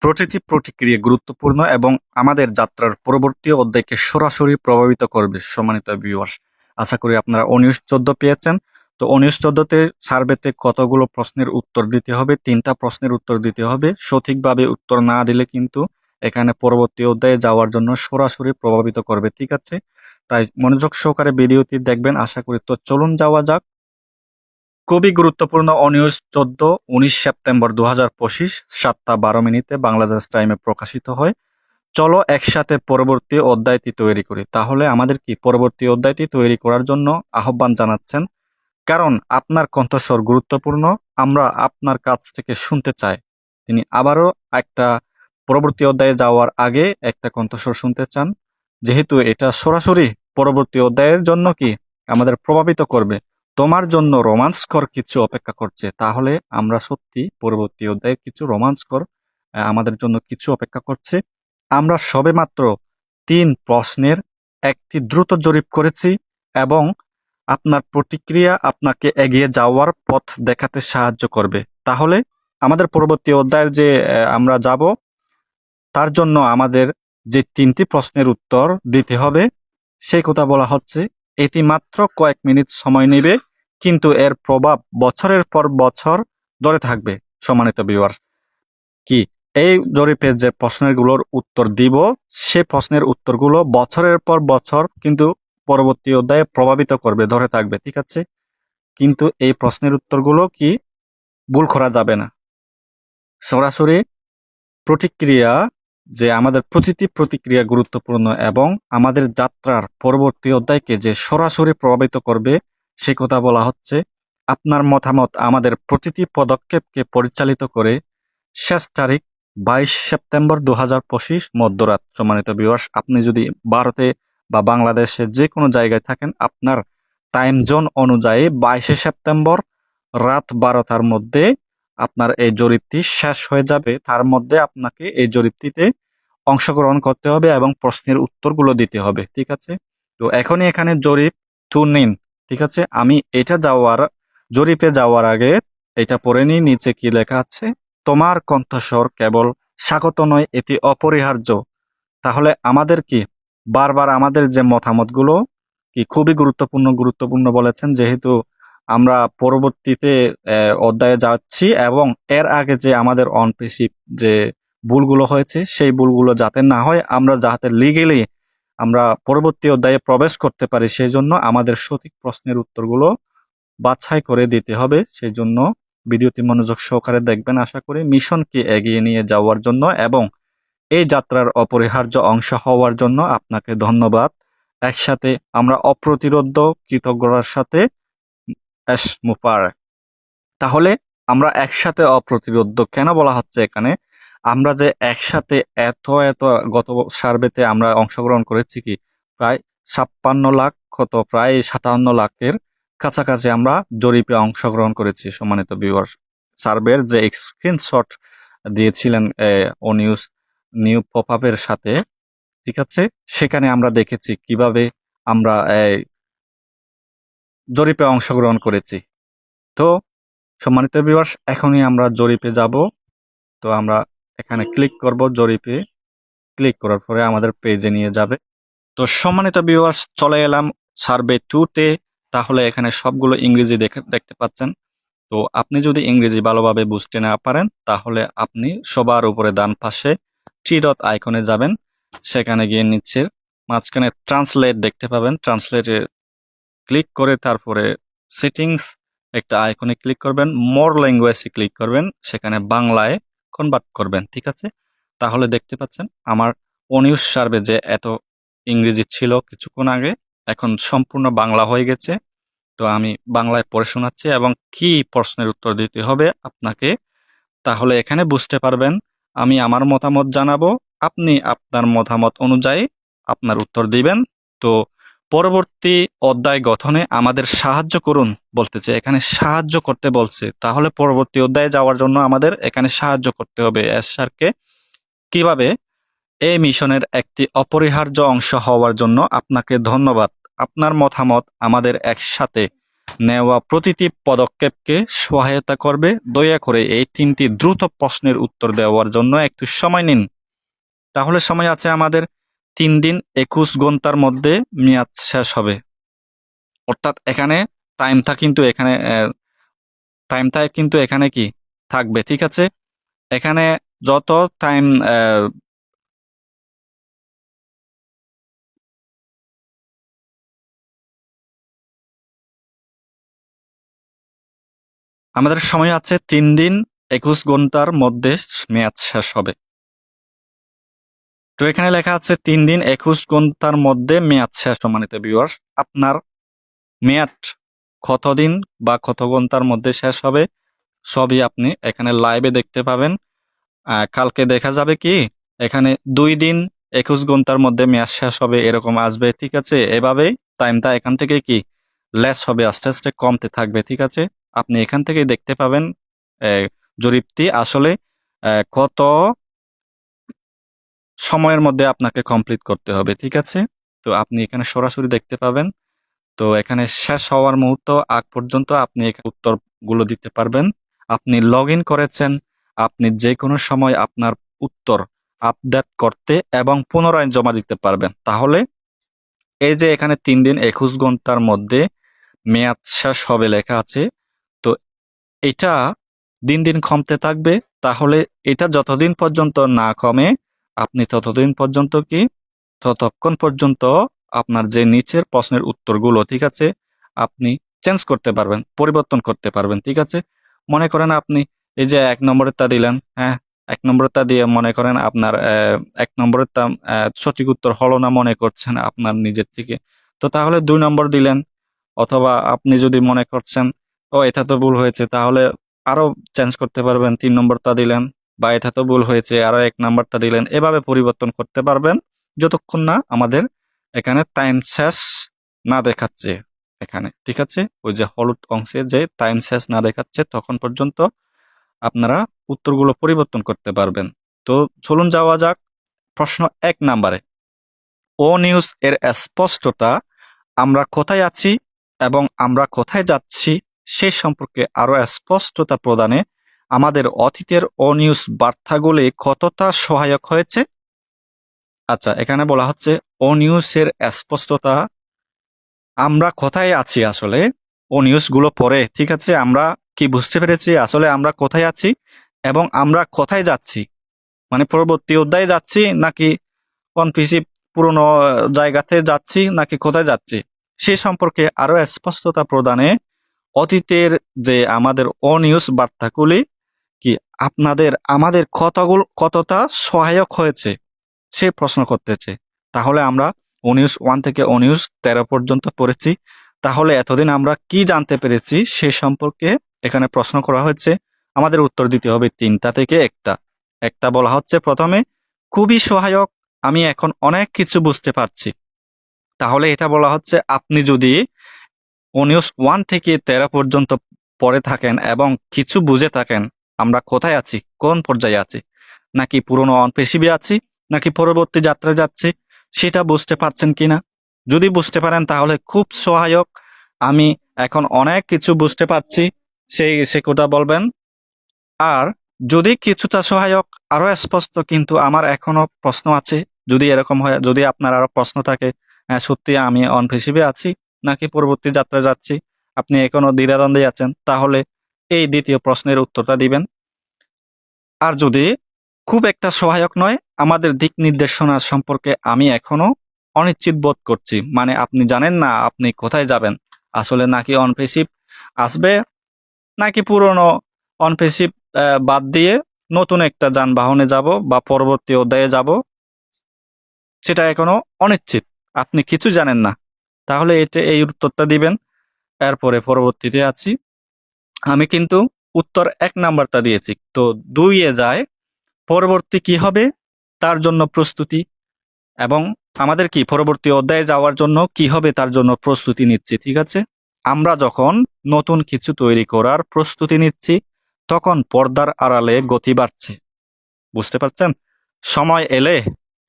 প্রতিটি প্রতিক্রিয়া গুরুত্বপূর্ণ এবং আমাদের যাত্রার পরবর্তী অধ্যায়কে সরাসরি প্রভাবিত করবে। সম্মানিত ভিউয়ার্স, আশা করি আপনারা 19-14 পেয়েছেন। তো 19-14তে সার্ভেতে কতগুলো প্রশ্নের উত্তর দিতে হবে? 3টা প্রশ্নের উত্তর দিতে হবে। সঠিকভাবে উত্তর না দিলে কিন্তু এখানে পরবর্তী অধ্যায়ে যাওয়ার জন্য সরাসরি প্রভাবিত করবে। ঠিক আছে, তাই মনোযোগ সহকারে ভিডিওটি দেখবেন আশা করি। তো চলুন যাওয়া যাক। খুবই গুরুত্বপূর্ণ 19 সেপ্টেম্বর 2025 7:12 বাংলাদেশ টাইমে প্রকাশিত হয়। চলো একসাথে পরবর্তী অধ্যায়টি তৈরি করি। তাহলে আমাদের কি পরবর্তী অধ্যায়টি তৈরি করার জন্য আহ্বান জানাচ্ছেন? কারণ আপনার কণ্ঠস্বর গুরুত্বপূর্ণ, আমরা আপনার কাছ থেকে শুনতে চাই। তিনি আবারও একটা পরবর্তী অধ্যায়ে যাওয়ার আগে একটা কণ্ঠস্বর শুনতে চান, যেহেতু এটা সরাসরি পরবর্তী অধ্যায়ের জন্য কি আমাদের প্রভাবিত করবে। তোমার জন্য রোমাঞ্চকর কিছু অপেক্ষা করছে। তাহলে আমরা সত্যি পরবর্তী অধ্যায়ে কিছু রোমাঞ্চকর আমাদের জন্য কিছু অপেক্ষা করছে। আমরা সবেমাত্র 3 প্রশ্নের একটি দ্রুত জরিপ করেছি এবং আপনার প্রতিক্রিয়া আপনাকে এগিয়ে যাওয়ার পথ দেখাতে সাহায্য করবে। তাহলে আমাদের পরবর্তী অধ্যায়ের যে আমরা যাব, তার জন্য আমাদের যে 3টি প্রশ্নের উত্তর দিতে হবে সেই কথা বলা হচ্ছে। এটি মাত্র কয়েক মিনিট সময় নেবে, কিন্তু এর প্রভাব বছরের পর বছর ধরে থাকবে। সম্মানিত ভিউয়ার্স, কি এই জরিপে যে প্রশ্নগুলোর উত্তর দিব, সে প্রশ্নের উত্তরগুলো বছরের পর বছর কিন্তু পরবর্তী অধ্যায়ে প্রভাবিত করবে, ধরে থাকবে। ঠিক আছে, কিন্তু এই প্রশ্নের উত্তরগুলো কি ভুল করা যাবে না। সরাসরি প্রতিক্রিয়া, যে আমাদের প্রতিটি প্রতিক্রিয়া গুরুত্বপূর্ণ এবং আমাদের যাত্রার পরবর্তী অধ্যায়কে যে সরাসরি প্রভাবিত করবে সে কথা বলা হচ্ছে। আপনার মতামত আমাদের প্রতিটি পদক্ষেপকে পরিচালিত করে। শেষ তারিখ 22 সেপ্টেম্বর 2025 মধ্যরাত। সম্মানিত ভিউয়ার্স, আপনি যদি ভারতে বা বাংলাদেশে যে কোনো জায়গায় থাকেন, আপনার টাইম জোন অনুযায়ী 22 সেপ্টেম্বর রাত 12টার মধ্যে আপনার এই জরিপটি শেষ হয়ে যাবে। তার মধ্যে আপনাকে এই জরিপটিতে অংশগ্রহণ করতে হবে এবং প্রশ্নের উত্তরগুলো দিতে হবে। ঠিক আছে, তো এখনই এখানে জরিপ টু নিন। ঠিক আছে, আমি জরিপে যাওয়ার আগে এটা পড়ে নিই। নিচে কি লেখা আছে? তোমার কণ্ঠস্বর কেবল স্বাগত নয়, এটি অপরিহার্য। তাহলে আমাদের কি বারবার আমাদের যে মতামতগুলো কি খুবই গুরুত্বপূর্ণ বলেছেন, যেহেতু আমরা পরবর্তীতে অধ্যায়ে যাচ্ছি এবং এর আগে যে আমাদের অনপ্রেসিভ যে ভুলগুলো হয়েছে সেই ভুলগুলো যাতে না হয়, আমরা যাতে লিগেলি আমরা পরবর্তী অধ্যায়ে প্রবেশ করতে পারি, সেই জন্য আমাদের সঠিক প্রশ্নের উত্তরগুলো বাছাই করে দিতে হবে। সেই জন্য ভিডিওটি মনোযোগ সহকারে দেখবেন আশা করি, মিশনকে এগিয়ে নিয়ে যাওয়ার জন্য এবং এই যাত্রার অপরিহার্য অংশ হওয়ার জন্য আপনাকে ধন্যবাদ। একসাথে আমরা অপ্রতিরোধ্য কৃতজ্ঞতার সাথে মুপার। তাহলে আমরা একসাথে অপ্রতিরোধ্য কেন বলা হচ্ছে এখানে? আমরা যে একসাথে এত গত সার্ভেতে আমরা অংশগ্রহণ করেছি কি প্রায় 56 লাখ, প্রায় 57 লাখের কাছাকাছি আমরা জরিপে অংশগ্রহণ করেছি। সম্মানিত ভিউয়ার্স, সার্ভের যে স্ক্রিনশট দিয়েছিলেন ও নিউ পপ আপের সাথে, ঠিক আছে, সেখানে আমরা দেখেছি কিভাবে আমরা জরিপে অংশগ্রহণ করেছি। তো সম্মানিত ভিউয়ার্স, এখনই আমরা জরিপে যাব। তো আমরা এখানে ক্লিক করব, জরিপে ক্লিক করার পরে আমাদের পেজে নিয়ে যাবে। তো সম্মানিত ভিউয়ার্স, চলে এলাম সার্ভে 2-তে। তাহলে এখানে সবগুলো ইংরেজি দেখতে পাচ্ছেন। তো আপনি যদি ইংরেজি ভালোভাবে বুঝতে না পারেন, তাহলে আপনি সবার উপরে ডান পাশে 3 ডট আইকনে যাবেন। সেখানে গিয়ে নিচে মাঝখানে ট্রান্সলেট দেখতে পাবেন। ট্রান্সলেটে ক্লিক করে তারপরে সেটিংস একটা আইকনে ক্লিক করবেন, মোর ল্যাঙ্গুয়েজে ক্লিক করবেন, সেখানে বাংলায় কনভার্ট করবেন। ঠিক আছে, তাহলে দেখতে পাচ্ছেন আমার অনিউজ সার্ভে যে এত ইংরেজি ছিল কিছুক্ষণ আগে, এখন সম্পূর্ণ বাংলা হয়ে গেছে। তো আমি বাংলায় পড়ে শোনাচ্ছি এবং কি প্রশ্নের উত্তর দিতে হবে আপনাকে, তাহলে এখানে বুঝতে পারবেন। আমি আমার মতামত জানাবো, আপনি আপনার মতামত অনুযায়ী আপনার উত্তর দিবেন। তো পরবর্তী অধ্যায় গঠনে আমাদের সাহায্য করুন বলতেছে, এখানে সাহায্য করতে বলছে। তাহলে পরবর্তী অধ্যায়ে যাওয়ার জন্য আমাদের এখানে সাহায্য করতে হবে এস স্যারকে। কিভাবে? এই মিশনের একটি অপরিহার্য অংশ হওয়ার জন্য আপনাকে ধন্যবাদ। আপনার মতামত আমাদের একসাথে নেওয়া প্রতিটি পদক্ষেপকে সহায়তা করবে। দয়া করে এই 3টি দ্রুত প্রশ্নের উত্তর দেওয়ার জন্য একটু সময় নিন। তাহলে সময় আছে আমাদের 3 দিন 21 ঘন্টার মধ্যে মেয়াদ শেষ হবে। অর্থাৎ এখানে টাইমটা কিন্তু এখানে কি থাকবে, ঠিক আছে? এখানে যত টাইম আমাদের সময় আছে 3 দিন 21 ঘন্টার মধ্যে মেয়াদ শেষ হবে। তো এখানে লেখা আছে 3 দিন 21 ঘন্টার মধ্যে মেয়াদ শেষ। সম্মানিত ভিউয়ার্স, আপনার মেয়াদ কতদিন বা কত ঘন্টার মধ্যে শেষ হবে সবই আপনি এখানে লাইভে দেখতে পাবেন। কালকে দেখা যাবে কি এখানে 2 দিন 21 ঘন্টার মধ্যে মেয়াদ শেষ হবে এরকম আসবে, ঠিক আছে? এভাবেই টাইমটা এখান থেকে কি লেস হবে, আস্তে আস্তে কমতে থাকবে, ঠিক আছে? আপনি এখান থেকে দেখতে পাবেন জরিপটি আসলে কত সময়ের মধ্যে আপনাকে কমপ্লিট করতে হবে, ঠিক আছে? তো আপনি এখানে সরাসরি দেখতে পাবেন। তো এখানে শেষ হওয়ার মুহূর্ত আগ পর্যন্ত আপনি এখানে উত্তরগুলো দিতে পারবেন। আপনি লগ ইন করেছেন, আপনি যে কোনো সময় আপনার উত্তর আপডেট করতে এবং পুনরায় জমা দিতে পারবেন। তাহলে এই যে এখানে 3 দিন 21 ঘন্টার মধ্যে মেয়াদ শেষ হবে লেখা আছে, তো এটা দিন দিন কমতে থাকবে। তাহলে এটা যতদিন পর্যন্ত না কমে আপনি ততক্ষণ পর্যন্ত আপনার যে নিচের প্রশ্নের উত্তরগুলো, ঠিক আছে, আপনি চেঞ্জ করতে পারবেন, পরিবর্তন করতে পারবেন, ঠিক আছে? মনে করেন আপনি এই যে 1 নম্বরেরটা দিলেন, হ্যাঁ, 1 নম্বরেরটা দিয়ে মনে করেন আপনার 1 নম্বরেরটা সঠিক উত্তর হলো না মনে করছেন আপনার নিজের থেকে, তো তাহলে 2 নম্বর দিলেন। অথবা আপনি যদি মনে করছেন ও এটা তো ভুল হয়েছে, তাহলে আরো চেঞ্জ করতে পারবেন, 3 নম্বরটা দিলেন। বা এটা তো ভুল হয়েছে, আরো 1 নাম্বারটা দিলেন। এভাবে পরিবর্তন করতে পারবেন যতক্ষণ না আমাদের এখানে টাইম শেষ না দেখাচ্ছে এখানে, ঠিক আছে? ওই যে হলুদ অংশে যে টাইম শেষ না দেখাচ্ছে তখন পর্যন্ত আপনারা উত্তরগুলো পরিবর্তন করতে পারবেন। তো চলুন যাওয়া যাক প্রশ্ন 1 নাম্বারে। ও নিউজ এর স্পষ্টতা আমরা কোথায় আছি এবং আমরা কোথায় যাচ্ছি সে সম্পর্কে আরো স্পষ্টতা প্রদানে আমাদের অতীতের ও নিউজ বার্তাগুলি কতটা সহায়ক হয়েছে? আচ্ছা, এখানে বলা হচ্ছে ও নিউজের স্পষ্টতা আমরা কোথায় আছি, আসলে ও নিউজগুলো পড়ে, ঠিক আছে, আমরা কি বুঝতে পেরেছি আসলে আমরা কোথায় আছি এবং আমরা কোথায় যাচ্ছি, মানে পরবর্তী অধ্যায়ে যাচ্ছি নাকি কনফিউজিভ পুরনো জায়গাতে যাচ্ছি নাকি কোথায় যাচ্ছি সে সম্পর্কে আরো স্পষ্টতা প্রদানে অতীতের যে আমাদের অনিউজ বার্তাগুলি কি আমাদের কতটা সহায়ক হয়েছে সে প্রশ্ন করতেছে। তাহলে আমরা অনিউজ 1 থেকে অনিউজ 13 পর্যন্ত পড়েছি। তাহলে এতদিন আমরা কি জানতে পেরেছি সে সম্পর্কে এখানে প্রশ্ন করা হয়েছে। আমাদের উত্তর দিতে হবে 3টা থেকে একটা বলা হচ্ছে প্রথমে খুবই সহায়ক, আমি এখন অনেক কিছু বুঝতে পারছি। তাহলে এটা বলা হচ্ছে আপনি যদি অনিউজ 1 থেকে 13 পর্যন্ত পড়ে থাকেন এবং কিছু বুঝে থাকেন আমরা কোথায় আছি, কোন পর্যায়ে আছি, নাকি পুরনো অনপেশিবি আছি, নাকি পরবর্তী যাত্রায় যাচ্ছি, সেটা বুঝতে পারছেন কিনা। যদি বুঝতে পারেন তাহলে খুব সহায়ক, আমি এখন অনেক কিছু বুঝতে পারছি সে কথা বলবেন। আর যদি কিছুটা সহায়ক, আরো স্পষ্ট কিন্তু আমার এখনো প্রশ্ন আছে, যদি এরকম হয়, যদি আপনার আরো প্রশ্ন থাকে, হ্যাঁ সত্যি আমি অনপেশিবি আছি নাকি পরবর্তী যাত্রা যাচ্ছি, আপনি এখনো দ্বিধাদ্বন্দ্বে আছেন, তাহলে এই দ্বিতীয় প্রশ্নের উত্তরটা দিবেন। আর যদি খুব একটা সহায়ক নয়, আমাদের দিক নির্দেশনা সম্পর্কে আমি এখনো অনিশ্চিত বোধ করছি, মানে আপনি জানেন না আপনি কোথায় যাবেন, আসলে নাকি অনপেশিভ আসবে নাকি পুরনো অনপেশিভ বাদ দিয়ে নতুন একটা যানবাহনে যাব বা পরবর্তী অধ্যায়ে যাব, সেটা এখনো অনিশ্চিত, আপনি কিছু জানেন না, তাহলে এই উত্তরটা দিবেন। এরপরে পরবর্তীতে আছি, আমি কিন্তু উত্তর 1 নাম্বারটা দিয়েছি, তো 2 যায় পরবর্তী কি হবে তার জন্য প্রস্তুতি, এবং আমাদের কি পরবর্তী অধ্যায়ে যাওয়ার জন্য কি হবে তার জন্য প্রস্তুতি নিচ্ছি, ঠিক আছে? আমরা যখন নতুন কিছু তৈরি করার প্রস্তুতি নিচ্ছি তখন পর্দার আড়ালে গতি বাড়ছে, বুঝতে পারছেন? সময় এলে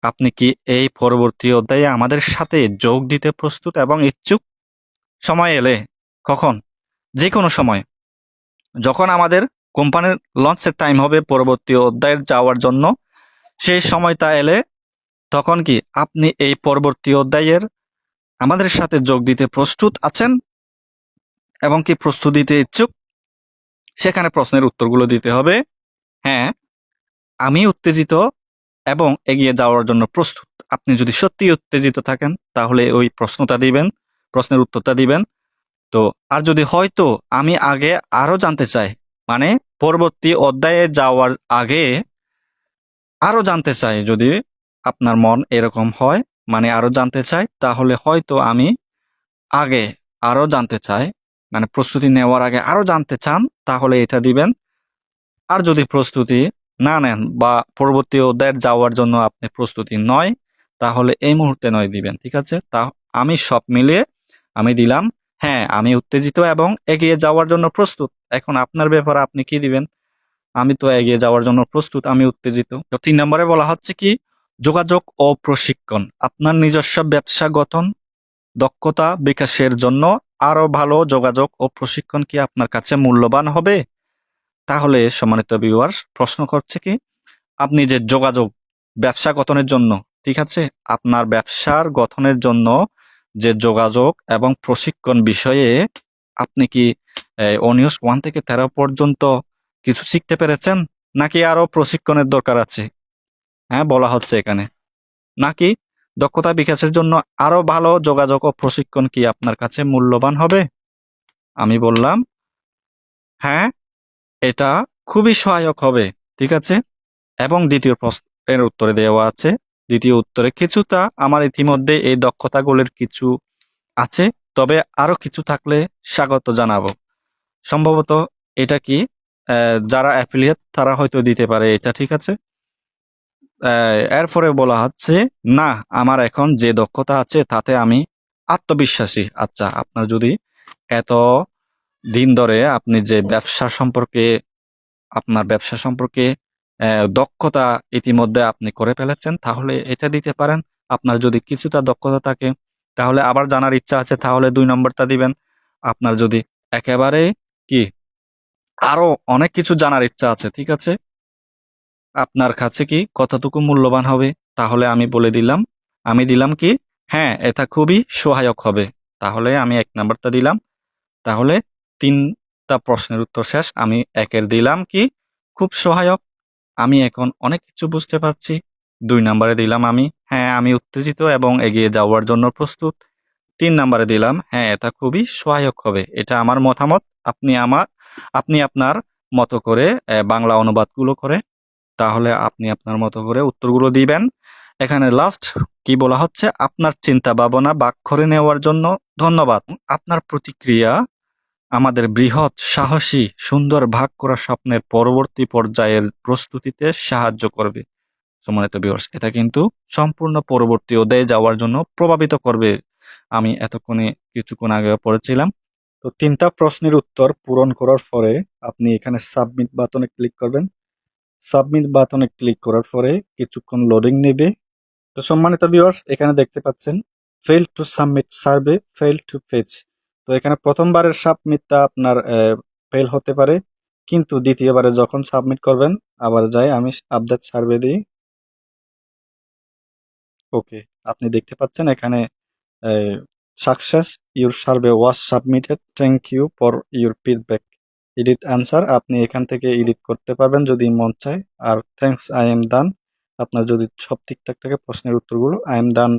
আপনি কি এই পরবর্তী অধ্যায়ে আমাদের সাথে যোগ দিতে প্রস্তুত এবং ইচ্ছুক? সময় এলে কখন? যে কোনো সময় যখন আমাদের কোম্পানির লঞ্চের টাইম হবে পরবর্তী অধ্যায়ে যাওয়ার জন্য, সেই সময়টা এলে তখন কি আপনি এই পরবর্তী অধ্যায়ের আমাদের সাথে যোগ দিতে প্রস্তুত আছেন এবং কি প্রস্তুত দিতে ইচ্ছুক? সেখানে প্রশ্নের উত্তরগুলো দিতে হবে। হ্যাঁ, আমি উত্তেজিত এবং এগিয়ে যাওয়ার জন্য প্রস্তুত। আপনি যদি সত্যি উত্তেজিত থাকেন তাহলে ওই প্রশ্নটা দিবেন, প্রশ্নের উত্তরটা দিবেন। তো আর যদি হয়তো আমি আগে আরো জানতে চাই, মানে পরবর্তী অধ্যায়ে যাওয়ার আগে আরো জানতে চাই, যদি আপনার মন এরকম হয়, মানে আরো জানতে চাই, তাহলে হয়তো আমি আগে আরো জানতে চাই, মানে প্রস্তুতি নেওয়ার আগে আরো জানতে চান, তাহলে এটা দিবেন। আর যদি প্রস্তুতি না নেন বা পরবর্তী অধ্যায়ে যাওয়ার জন্য আপনি প্রস্তুতি নয়, তাহলে এই মুহূর্তে নয় দিবেন। ঠিক আছে? তা আমি সব মিলিয়ে আমি দিলাম হ্যাঁ, আমি উত্তেজিত এবং এগিয়ে যাওয়ার জন্য প্রস্তুত। এখন আপনার ব্যাপারে আপনি কি দিবেন? আমি তো এগিয়ে যাওয়ার জন্য প্রস্তুত, আমি উত্তেজিত। তো 3 নম্বরে বলা হচ্ছে কি, যোগাযোগ ও প্রশিক্ষণ। আপনার নিজস্ব ব্যবসা গঠন দক্ষতা বিকাশের জন্য আরো ভালো যোগাযোগ ও প্রশিক্ষণ কি আপনার কাছে মূল্যবান হবে? তাহলে সম্মানিত ভিউয়ার্স, প্রশ্ন করছে কি, আপনি যে যোগাযোগ ব্যবসা গঠনের জন্য, ঠিক আছে, আপনার ব্যবসার গঠনের জন্য যে যোগাযোগ এবং প্রশিক্ষণ বিষয়ে আপনি কি অনিউজ 1 থেকে 13 পর্যন্ত কিছু শিখতে পেরেছেন, নাকি আরো প্রশিক্ষণের দরকার আছে? হ্যাঁ, বলা হচ্ছে এখানে, নাকি দক্ষতা বিকাশের জন্য আরো ভালো যোগাযোগ ও প্রশিক্ষণ কি আপনার কাছে মূল্যবান হবে? আমি বললাম হ্যাঁ, এটা খুবই সহায়ক হবে। ঠিক আছে? এবং দ্বিতীয় প্রশ্নের উত্তরে দেওয়া আছে, দ্বিতীয় উত্তরে কিছুটা আমার ইতিমধ্যে এই দক্ষতাগুলির কিছু আছে, তবে আরো কিছু থাকলে স্বাগত জানাবো। সম্ভবত এটা কি যারা অ্যাফিলিয়েট তারা হয়তো দিতে পারে এটা। ঠিক আছে? এরপরে বলা হচ্ছে না, আমার এখন যে দক্ষতা আছে তাতে আমি আত্মবিশ্বাসী। আচ্ছা, আপনার যদি এত দিন ধরে আপনি যে আপনার ব্যবসা সম্পর্কে দক্ষতা ইতিমধ্যে আপনি করে ফেলেছেন, তাহলে এটা দিতে পারেন। আপনার যদি কিছুটা দক্ষতা থাকে তাহলে আবার জানার ইচ্ছা আছে, তাহলে 2 নম্বরটা দিবেন। আপনার যদি একেবারে কি আরো অনেক কিছু জানার ইচ্ছা আছে, ঠিক আছে, আপনার কাছে কি কতটুকু মূল্যবান হবে, তাহলে আমি বলে দিলাম, আমি দিলাম কি হ্যাঁ, এটা খুবই সহায়ক হবে। তাহলে আমি 1 নাম্বারটা দিলাম। তাহলে 3টা প্রশ্নের উত্তর শেষ। আমি 1-এর দিলাম কি খুব সহায়ক, আমি এখন অনেক কিছু বুঝতে পারছি। 2 নাম্বারে দিলাম আমি হ্যাঁ, আমি উত্তেজিত এবং এগিয়ে যাওয়ার জন্য প্রস্তুত। 3 নাম্বারে দিলাম হ্যাঁ, এটা খুবই সহায়ক হবে। এটা আমার মতামত। আপনি আপনার মতো করে বাংলা অনুবাদগুলো করে, তাহলে আপনি আপনার মতো করে উত্তরগুলো দিবেন। এখানে লাস্ট কি বলা হচ্ছে, আপনার চিন্তা ভাবনা ভাগ করে নেওয়ার জন্য ধন্যবাদ। আপনার প্রতিক্রিয়া আমাদের বৃহৎ, সাহসী, সুন্দর ভাগ করা স্বপ্নের পরবর্তী পর্যায়ের প্রস্তুতিতে সাহায্য করবে। সম্মানিত ভিউয়ার্স, এটা কিন্তু সম্পূর্ণ পরবর্তী অধ্যায়ে যাওয়ার জন্য প্রভাবিত করবে। আমি কিছুক্ষণ আগে পড়েছিলাম। তো 3টা প্রশ্নের উত্তর পূরণ করার পরে আপনি এখানে সাবমিট বাটনে ক্লিক করবেন। সাবমিট বাটনে ক্লিক করার পরে কিছুক্ষণ লোডিং নেবে। তো সম্মানিত ভিউয়ার্স, এখানে দেখতে পাচ্ছেন fail to submit survey, fail to face. তো এখানে প্রথমবারের সাবমিটটা আপনার ফেল হতে পারে, কিন্তু দ্বিতীয়বারে যখন সাবমিট করবেন, আবার যাই আমি আপডেট সার্ভে দিই। ওকে, আপনি দেখতে পাচ্ছেন এখানে success, your survey was submitted, thank you for your feedback. Edit answer আপনি এখান থেকে এডিট করতে পারবেন যদি মন চায়। আর থ্যাঙ্কস, আই এম ডান, আপনার যদি সব ঠিকঠাক থাকে প্রশ্নের উত্তরগুলো, আই এম ডান।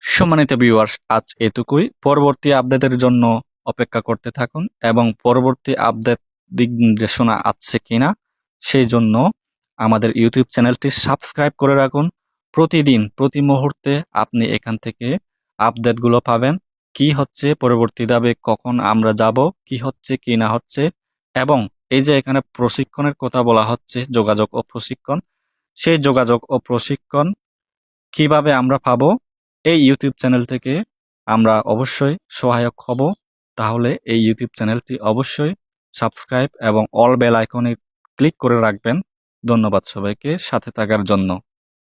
সম্মানিত ভিউয়ার্স, আজ এটুকুই। পরবর্তী আপডেটের জন্য অপেক্ষা করতে থাকুন এবং পরবর্তী আপডেট দিক নির্দেশনা আছে কিনা সেই জন্য আমাদের ইউটিউব চ্যানেলটি সাবস্ক্রাইব করে রাখুন। প্রতিদিন প্রতি মুহূর্তে আপনি এখান থেকে আপডেটগুলো পাবেন, কি হচ্ছে পরবর্তী ধাপে, কখন আমরা যাব, কি হচ্ছে কি না হচ্ছে। এবং এই যে এখানে প্রশিক্ষণের কথা বলা হচ্ছে, যোগাযোগ ও প্রশিক্ষণ, সেই যোগাযোগ ও প্রশিক্ষণ কিভাবে আমরা পাবো, এই ইউটিউব চ্যানেল থেকে আমরা অবশ্যই সহায়ক হব। তাহলে এই ইউটিউব চ্যানেলটি অবশ্যই সাবস্ক্রাইব এবং অল বেল আইকনে ক্লিক করে রাখবেন। ধন্যবাদ সবাইকে সাথে থাকার জন্য।